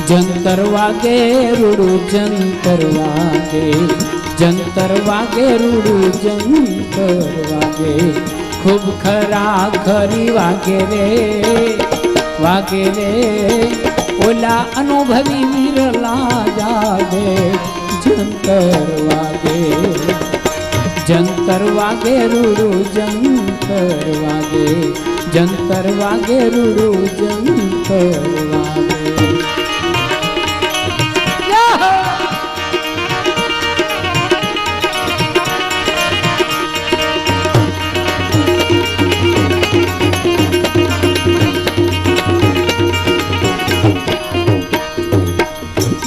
जंतर वागे रूडू जंतर वागे, जंतर वागे रूडू जंतर वागे, खूब खरा खरी वागे रे ओला अनुभवी विरला जागे। जंतर वागे रूडू जंतर वागे, जंतर वागे रूडू जंतर वागे।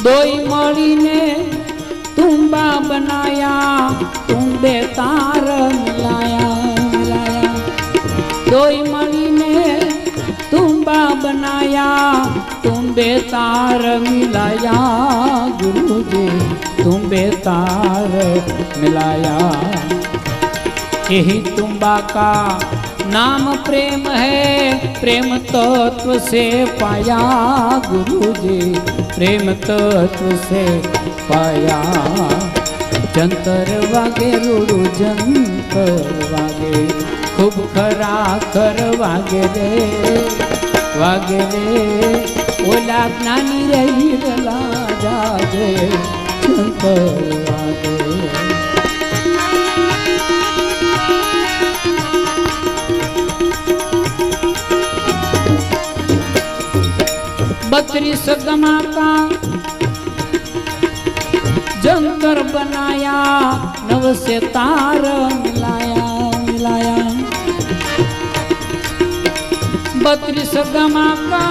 दोई मड़ी ने तुम्बा बनाया, तुम्बे तार मिलाया। दोई मड़ी ने तुम्बा बनाया, तुम्बे तार मिलाया। गुरुजी तुम्बे तार मिलाया। यही तुम्बा का नाम प्रेम है, प्रेम तत्व से पाया। गुरुजी प्रेम तत्व से पाया। जंतर वागे रूडू जंतर वागे, खूब खरा खर वागे रे ओला ज्ञानी रे विरला जागे। जंतर वागे बत्रीस गमा का जंतर बनाया, नव से तार मिलाया। 32 गमा का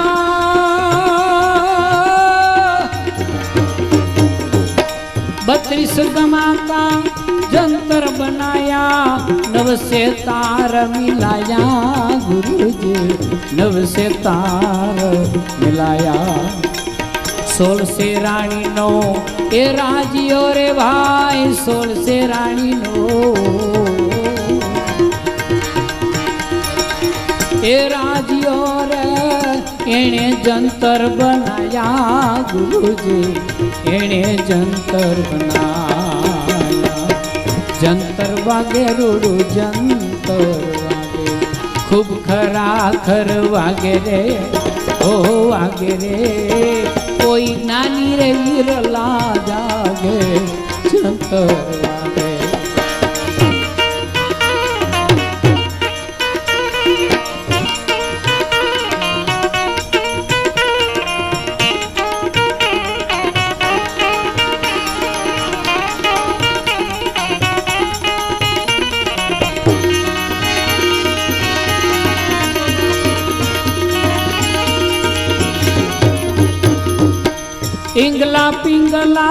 32 गमा का जंतर बनाया, नव से तार मिलाया। गुरुजी नव से तार मिलाया। 16 से रानी नो ए राजियो रे भाई, 16 से रानी नो ए राजियो रे एने जंतर बनाया। गुरुजी एने जंतर बनाया। जंतर वागे रूडू जंतर वागे, खूब खरा खर वागे रे ओ वागे रे। कोई नानी रे विरला जागे। जंतर वागे इंगला पिंगला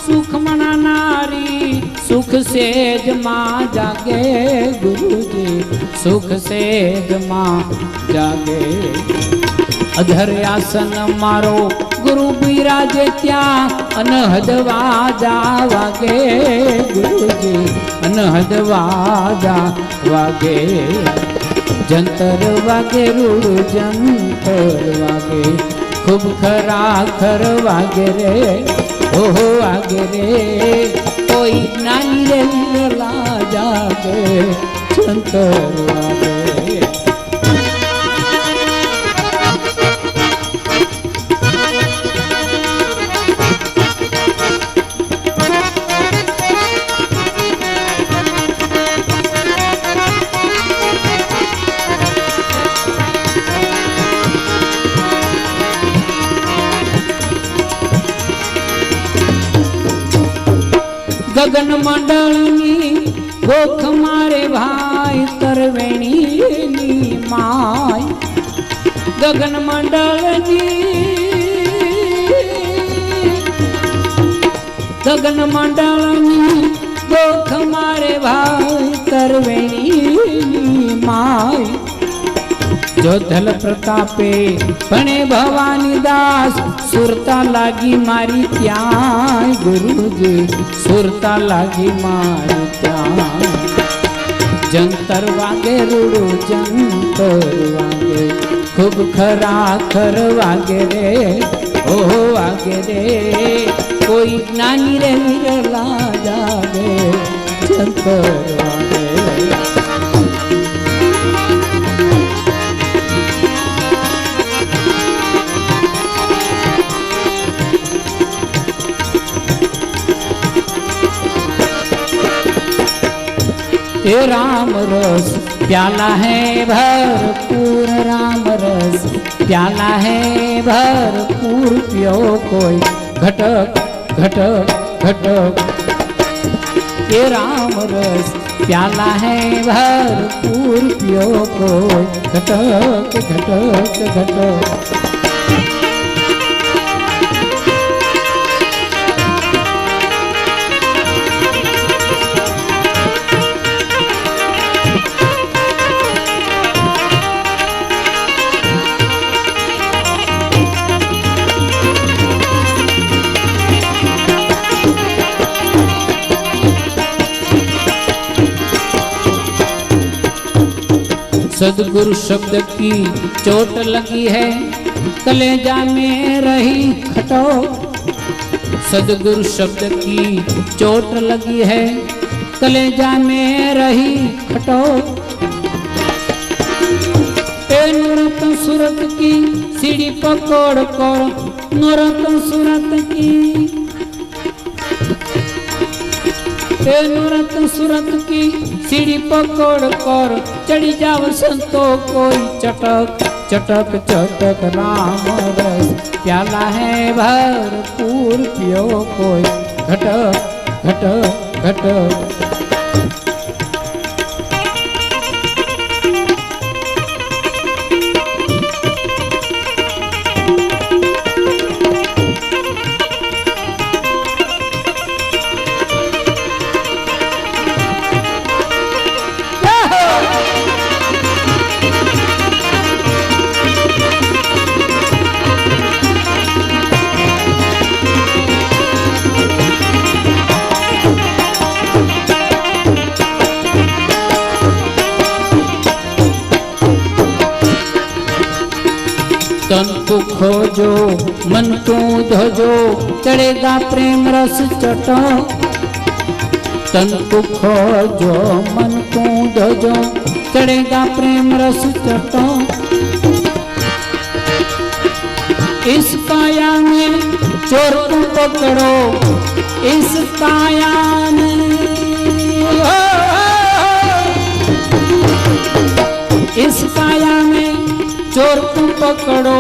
सुख मना नारी, सुख से जमा जागे। गुरुजी सुख से जमा जागे। अधर आसन मारो गुरु बिराजे त्या, अनहद वाजा वागे। गुरुजी अनहद वाजा वागे। जंतर वागे रूडू जंतर वागे, खूब खरा खर वागे रे ओ वागे रे। कोई नानी रे विरला जागे। जंतर वागे गगन मंडलनी भूख मारे भाई, तरवेणी माय। गगन मंडलनी भूख मारे भाई, तरवेणी माय। जो धल प्रतापे बने भवानी दास, सुरता लागी मारी त्याय। गुरुजी सुरता लागी मारी त्याय। जंतर वागे रूडू जंतर वागे, खूब खरा खर वागे रे ओ आगे रे कोई ज्ञानी रे विरला जागे जंतर वागे ये राम रस प्याला है भरपूर राम रस प्याला है भरपूर पियो कोई घटक घटक घटक ये राम रस प्याला है भरपूर पियो कोई घटक घटक घटक सदगुरु शब्द की चोट लगी है कलेजा में रही खटोक सदगुरु शब्द की चोट लगी है कलेजा में रही खटोक नूरत सूरत की सीढ़ी पकड़ कर नूरत सूरत की नूरत सूरत की सीढ़ी पकड़ कर चढ़ी जाओ संतो कोई चटक चटक चटक राम रस प्याला है भरपूर पियो कोई घटक घटक घटक तन को खोजो मन को धोजो चढ़ेगा प्रेम रस चटो तन को खोजो मन को धोजो चढ़ेगा प्रेम रस चटो इस काया में चोर को पकड़ो इस काया में इस काया में चोर तुम पकड़ो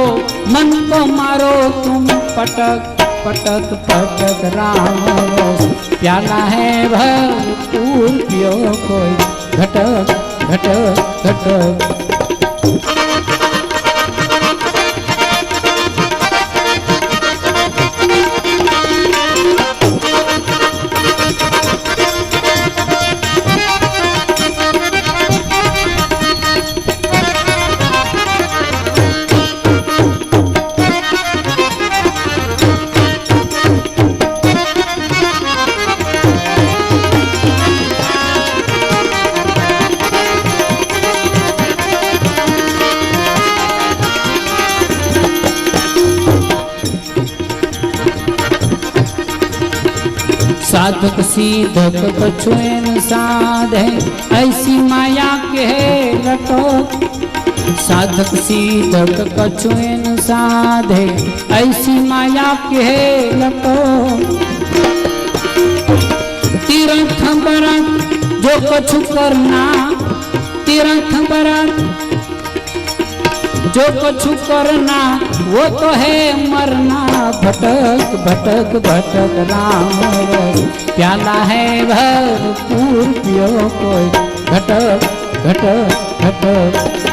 मन को मारो तुम पटक पटक पटक राम रस प्याला है भरपूर पियो कोई घटक घटक घटक साधक सीधक कछुएन साधे ऐसी माया के है लटो साधक सीधक कछुएन साधे ऐसी माया के है लटो तीर्थ बरत जो कछु करना तीर्थ बरत जो कछु करना वो तो है मरना भटक भटक भटक राम रस प्याला है भरपूर पियो कोई घटक घटक घटक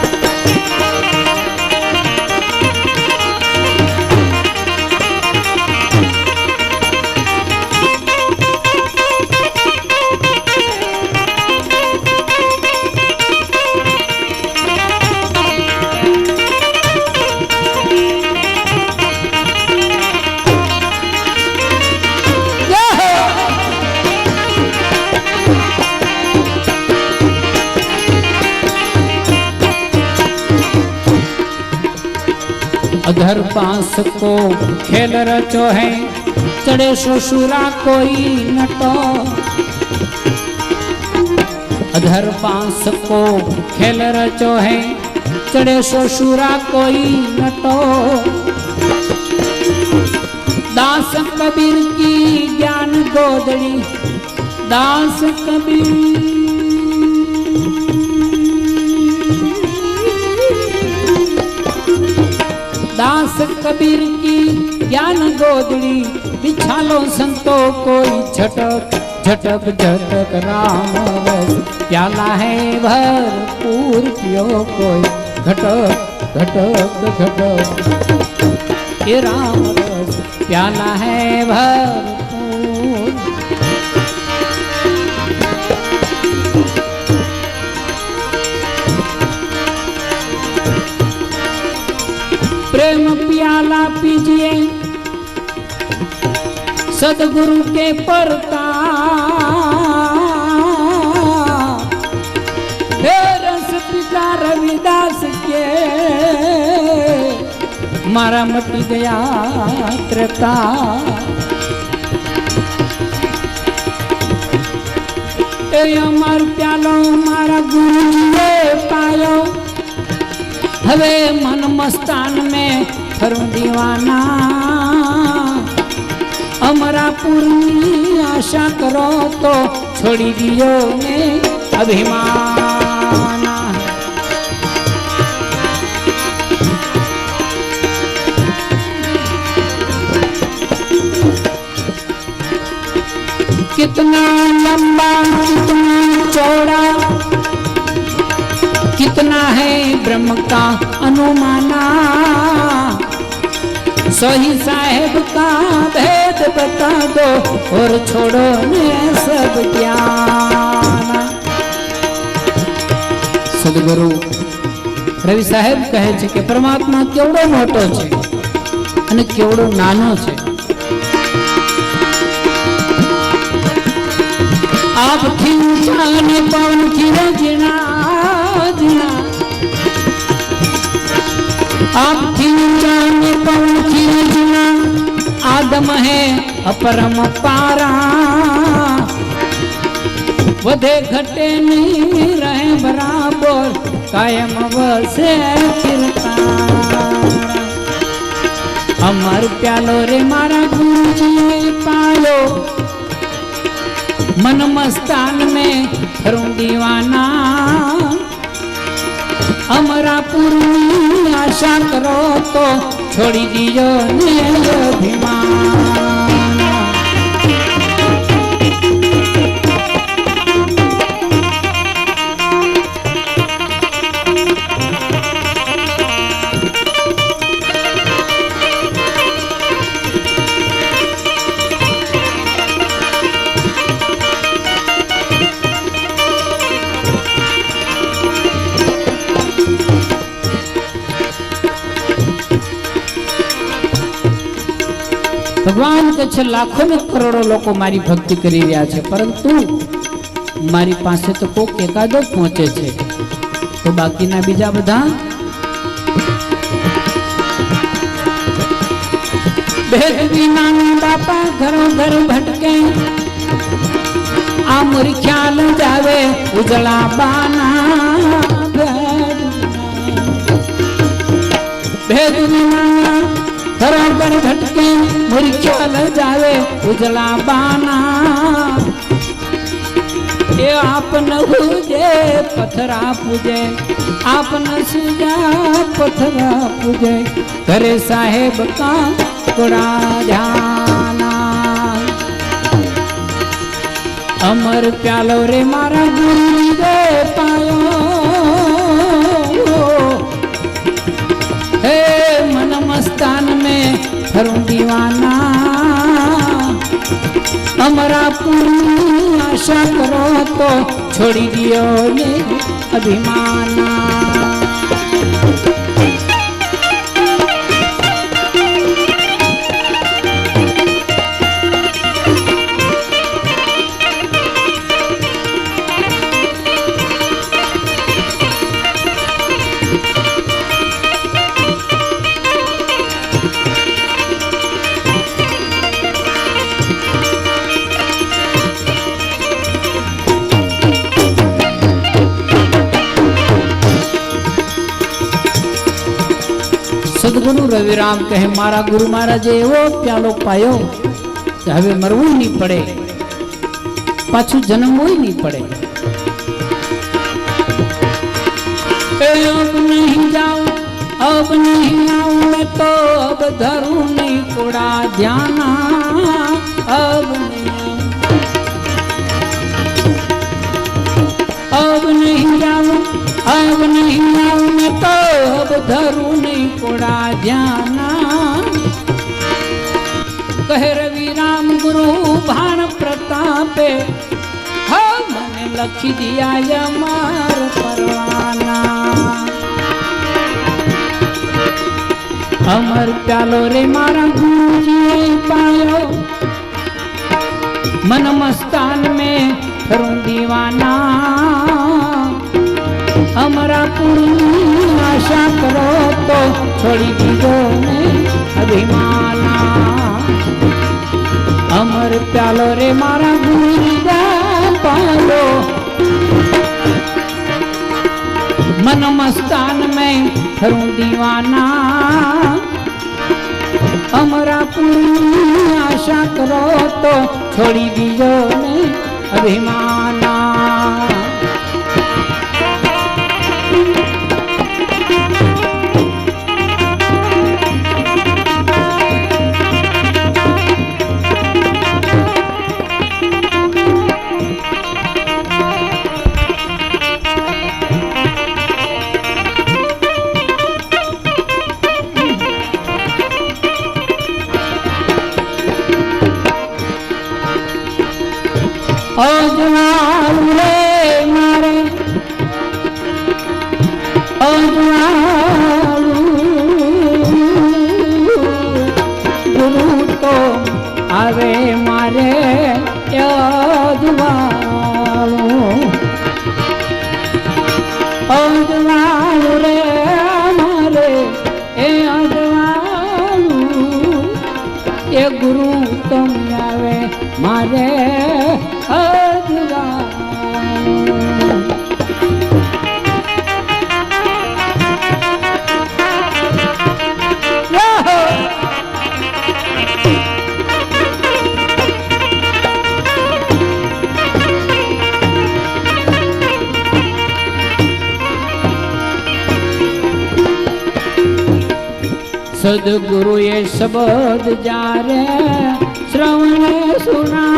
अधर बांस को खेल रचो है, चढ़े ससुरा कोई नटो। अधर बांस को खेल रचो है, चढ़े ससुरा कोई नटो। दास कबीर की ज्ञान गोदड़ी, दास कबीर दास कबीर की ज्ञान गोदड़ी, बिछालो संतो कोई झटक झटक झटक राम रस प्याला है भरपूर पियो कोई घटक घटक घटक। ये राम रस प्याला है भरपूर। प्रेम प्याला पीजिए सदगुरु के परता, हे रस पिता रविदास के मारा मटी गया त्रेता। अमर प्यालो मारा गुरु पायो, हवे मन मस्तान में करूं दीवाना। अमरापुर की आशा करो तो छोड़ी दियो ने अभिमाना। कितना लंबा कितना चौड़ा, कितना है ब्रह्म का अनुमाना। सोही साहेब का भेद बता दो और छोड़ो ने सब ज्ञान। सदगुरु रवि साहेब कहे छे कि परमात्मा केवड़ो मोटो छे अने केवड़ो नानो छे। आप थी जाने पवन की रजना जना, आप थी जाने पवन की रजना। आदम है अपरम पारा, वधे घटे नहीं रहे बराबर, कायम वसे फिरता। अमर प्यालो रे मारा गुरु जी पालो, मन मस्तान में करूं दीवाना। अमरापुर में आशा करो तो छोड़ी दियो ने अभिमान। भगवान के छे लाखों में करोड़ों लोग मारी भक्ति करी रहा है, परंतु मारी पासे तो कोक एकादो पहुंचे छे, तो बाकी ना बीजा बधा भेद बिना बापा घरों घर भटके। आ मोरी ख्याल जावे उजला बाना, भेद बिना घरों घर भटके। मोरी ख्याल जावे उजला बाना। ये आप न पूजे पथरा पूजे, आप न सूजा पथरा पूजे। करे साहेब का थोड़ा ध्याना। अमर प्यालो रे मारा गुरु दे पायो, हे मन मस्तान में करूं दीवाना। अमरापुर आशा करो तो छोड़ी दियो ने अभिमाना। સદગુરુ રવિરામ કહે મારા ગુરુ મહારાજે એવો પ્યાલો પાયો કે હવે મરવું નહીં પડે, પાછું જન્મવું નહીં પડે. अब नहीं जाऊं अब नहीं आऊं मैं तो अब धरूं नहीं थोड़ा ध्यान अब नहीं जाऊं अब नहीं आऊं मैं तो अब धरूं नहीं थोड़ा ध्यान. कहे रवि राम गुरु भान प्रतापे मैंने लखी दिया यमार परवाना. अमर प्यालो रे मारा गुरुजी पायो मन मस्तान में करूं दीवाना. अमरा पूरी आशा करो तो छोड़ी दीजो ने अभिमाना. अमर प्यालो रे मारा गुरुजी पालो मन मस्तान में करूं दीवाना. अमरा पूरी आशा करो तो छोड़ी दीजो ने अभिमाना. अजवालू रे मारे अजवालू गुरु तो आवे मारे अजवालू. अजवालू रे मारे अजवालू ये गुरु तुम आवे मारे सदगुरु ये शब्द जा रे श्रवण सुनायो.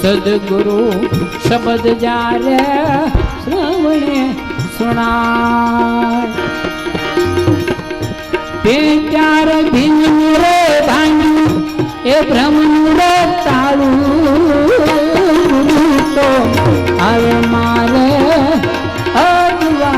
सदगुरु शब्द जा रे श्रवण सुनाय. प्यार भिन्न रे भांगी ए भ्रम रे ताळू तो आवे मारे अगवा.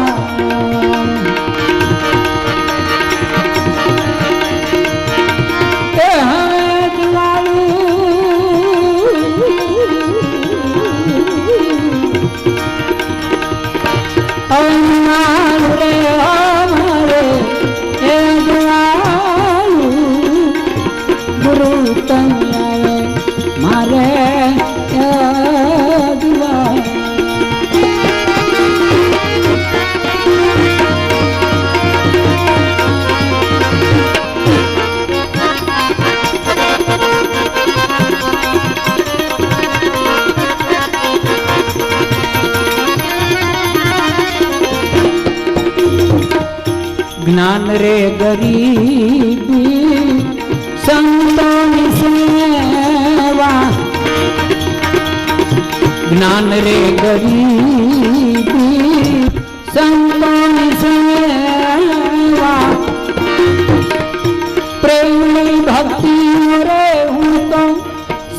ज्ञान रे गरीबी संतों सेवा. ज्ञान रे गरीबी संतों सेवा. प्रेम भक्ति रे हूँ तो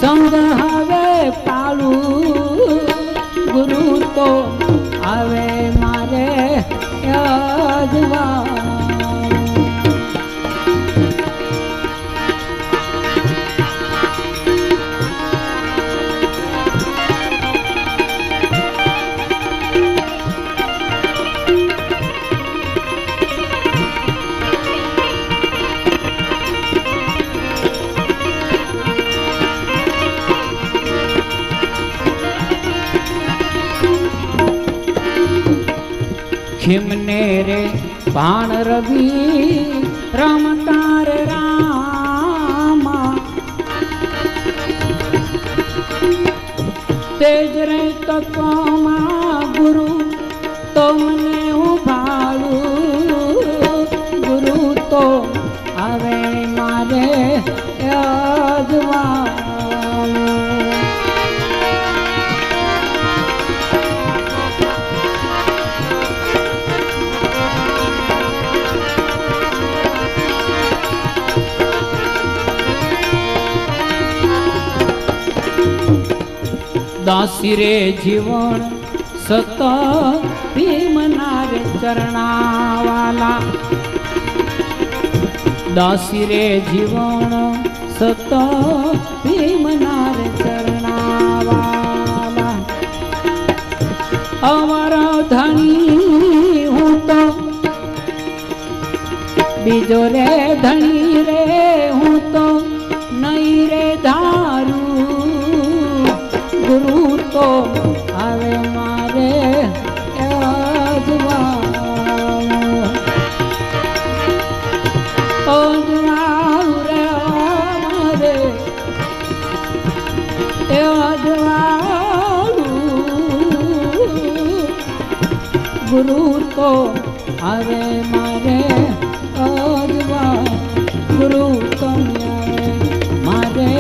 संग हवे पालू. गुरु तो आवे मारे अजवा. ખીમને રે ભાણ રવિ રમતા રે રામા તેજ રે તત્વમાં ગુરુ તો મને ઉભાડું ગુરુ તો આવે મારે યાદવાનું દાસી રે જીવન સત ભીમના રે ચરણાવાલા દાસી રે જીવન સત ભીમના રે ચરણાવાલા અમારા ધણી હું તો બીજો રે ધણી રે હું તો નહીં રે ધારું ગુરુ તો આવે મારે ગુરુ તો આવે મારે ગુરુ તો મારે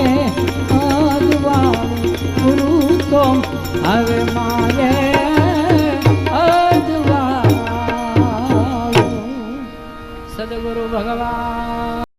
ગુરુ તો હવે મારે સદગુરુ ભગવાન